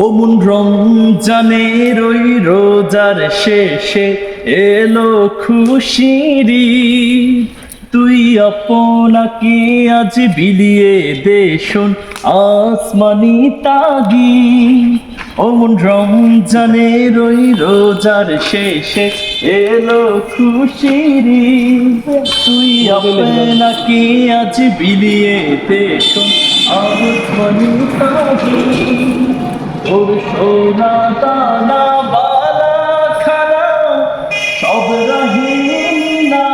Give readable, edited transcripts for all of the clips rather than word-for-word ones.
অমন রমজানের ওই রোজার শেষে এলো খুশির ঈদ। তুই আপনাকে আজ বিলিয়ে দে শোন আসমানি তাগিদ। অমন রমজানের ওই রোজার শেষে এলো খুশির ঈদ। তুই আপনাকে আজ বিলিয়ে দে শোন আসমানি তাগিদ। তোর সোনা দানা বালা খানা সব রহিনা,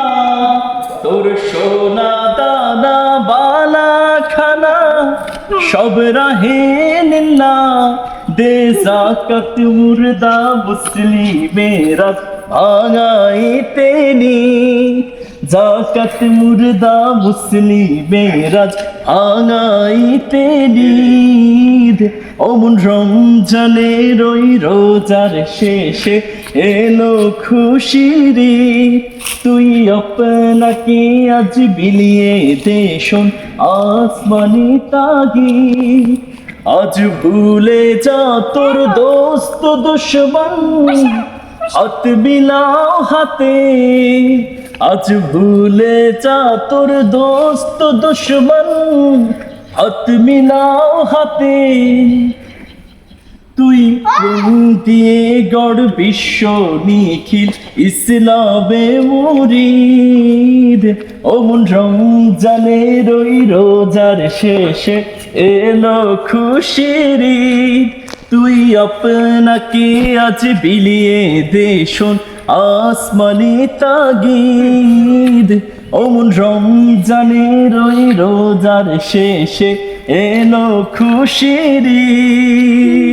তোর সোনা দানা বালা খানা সব রহিনা। দে যাকাত মুর্দা মুসলিমেরা ভাঙাইতে নি, যাকাত মুর্দা মুসলিমেরা ভাঙাইতে নিদ। অমন রমজানের ওই রোজার শেষে এলো খুশির ঈদ। তুই আপনাকে আজ বিলিয়ে দে শোন আসমানি তাগিদ। আজ ভুলে যা তোর দোস্ত দুশ্মন, হাত মিলাও হাতে। আজ ভুলে যা তোর দোস্ত দুশ্মন, হাত মিলাও হাতে। তুই প্রেম দিয়ে গড় বিশ্ব নিখিল ইসলামে মুরিদ। অমন রমজানের ওই রোজার শেষে এলো খুশির ঈদ। তুই আপনাকে আজ বিলিয়ে দে শোন আসমানি তাগিদ। অমন রমজানের ওই রোজার শেষে এলো খুশির ঈদ।